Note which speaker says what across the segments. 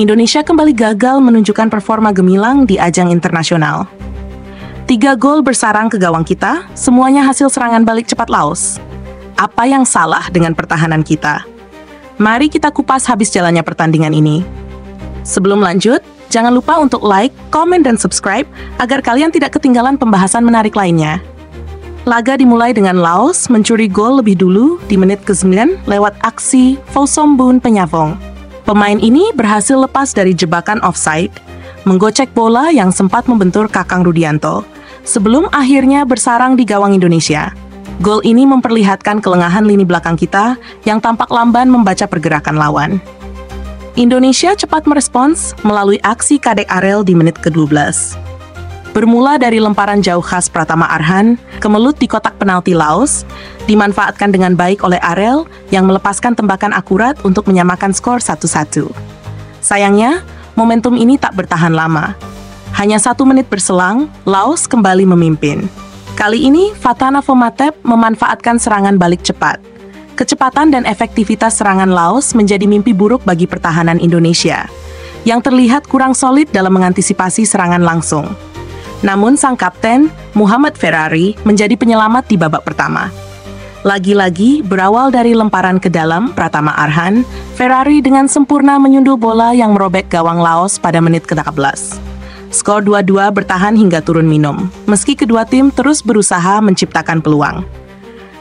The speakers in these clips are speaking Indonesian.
Speaker 1: Indonesia kembali gagal menunjukkan performa gemilang di ajang internasional. 3 gol bersarang ke gawang kita, semuanya hasil serangan balik cepat Laos. Apa yang salah dengan pertahanan kita? Mari kita kupas habis jalannya pertandingan ini. Sebelum lanjut, jangan lupa untuk like, komen, dan subscribe agar kalian tidak ketinggalan pembahasan menarik lainnya. Laga dimulai dengan Laos mencuri gol lebih dulu di menit ke-9 lewat aksi Fosombun Penyavong. Pemain ini berhasil lepas dari jebakan offside, menggocek bola yang sempat membentur Kakang Rudianto, sebelum akhirnya bersarang di gawang Indonesia. Gol ini memperlihatkan kelengahan lini belakang kita yang tampak lamban membaca pergerakan lawan. Indonesia cepat merespons melalui aksi Kadek Arel di menit ke-12. Bermula dari lemparan jauh khas Pratama Arhan, kemelut di kotak penalti Laos, dimanfaatkan dengan baik oleh Arel yang melepaskan tembakan akurat untuk menyamakan skor 1-1. Sayangnya, momentum ini tak bertahan lama. Hanya 1 menit berselang, Laos kembali memimpin. Kali ini, Fatana Fomatep memanfaatkan serangan balik cepat. Kecepatan dan efektivitas serangan Laos menjadi mimpi buruk bagi pertahanan Indonesia, yang terlihat kurang solid dalam mengantisipasi serangan langsung. Namun sang kapten, Muhammad Ferrari, menjadi penyelamat di babak pertama. Lagi-lagi, berawal dari lemparan ke dalam Pratama Arhan, Ferrari dengan sempurna menyundul bola yang merobek gawang Laos pada menit ke-13. Skor 2-2 bertahan hingga turun minum, meski kedua tim terus berusaha menciptakan peluang.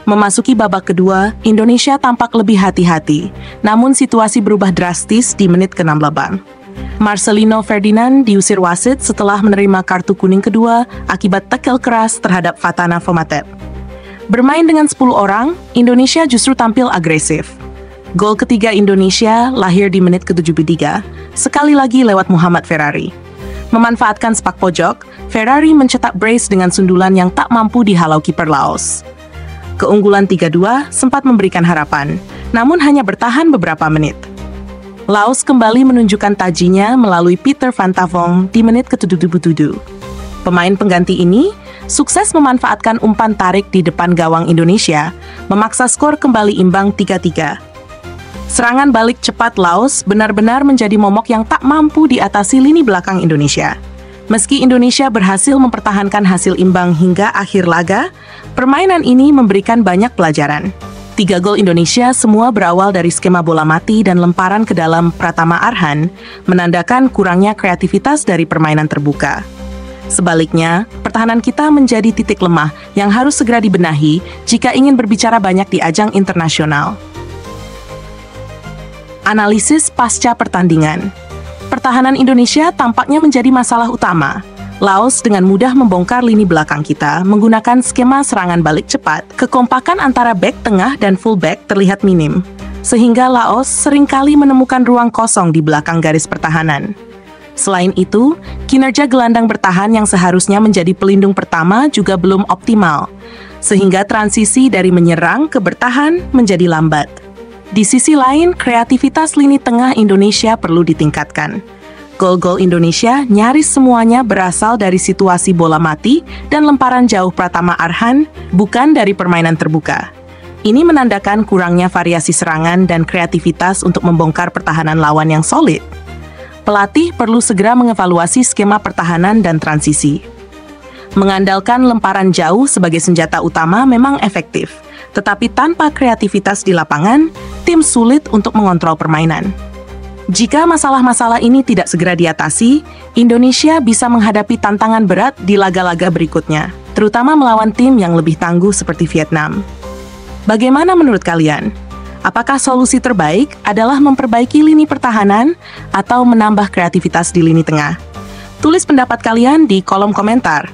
Speaker 1: Memasuki babak kedua, Indonesia tampak lebih hati-hati, namun situasi berubah drastis di menit ke-68. Marcelino Ferdinand diusir wasit setelah menerima kartu kuning kedua akibat tekel keras terhadap Fatana Fomatep. Bermain dengan 10 orang, Indonesia justru tampil agresif. Gol ketiga Indonesia lahir di menit ke-73, sekali lagi lewat Muhammad Ferrari. Memanfaatkan sepak pojok, Ferrari mencetak brace dengan sundulan yang tak mampu dihalau kiper Laos. Keunggulan 3-2 sempat memberikan harapan, namun hanya bertahan beberapa menit. Laos kembali menunjukkan tajinya melalui Peter Van Tavong di menit ke-77. Pemain pengganti ini sukses memanfaatkan umpan tarik di depan gawang Indonesia, memaksa skor kembali imbang 3-3. Serangan balik cepat Laos benar-benar menjadi momok yang tak mampu diatasi lini belakang Indonesia. Meski Indonesia berhasil mempertahankan hasil imbang hingga akhir laga, permainan ini memberikan banyak pelajaran. 3 gol Indonesia semua berawal dari skema bola mati dan lemparan ke dalam Pratama Arhan, menandakan kurangnya kreativitas dari permainan terbuka. Sebaliknya, pertahanan kita menjadi titik lemah yang harus segera dibenahi jika ingin berbicara banyak di ajang internasional. Analisis pasca pertandingan. Pertahanan Indonesia tampaknya menjadi masalah utama. Laos dengan mudah membongkar lini belakang kita menggunakan skema serangan balik cepat. Kekompakan antara bek tengah dan fullback terlihat minim, sehingga Laos seringkali menemukan ruang kosong di belakang garis pertahanan. Selain itu, kinerja gelandang bertahan yang seharusnya menjadi pelindung pertama juga belum optimal, sehingga transisi dari menyerang ke bertahan menjadi lambat. Di sisi lain, kreativitas lini tengah Indonesia perlu ditingkatkan. Gol-gol Indonesia nyaris semuanya berasal dari situasi bola mati dan lemparan jauh Pratama Arhan, bukan dari permainan terbuka. Ini menandakan kurangnya variasi serangan dan kreativitas untuk membongkar pertahanan lawan yang solid. Pelatih perlu segera mengevaluasi skema pertahanan dan transisi. Mengandalkan lemparan jauh sebagai senjata utama memang efektif, tetapi tanpa kreativitas di lapangan, tim sulit untuk mengontrol permainan. Jika masalah-masalah ini tidak segera diatasi, Indonesia bisa menghadapi tantangan berat di laga-laga berikutnya, terutama melawan tim yang lebih tangguh seperti Vietnam. Bagaimana menurut kalian? Apakah solusi terbaik adalah memperbaiki lini pertahanan atau menambah kreativitas di lini tengah? Tulis pendapat kalian di kolom komentar.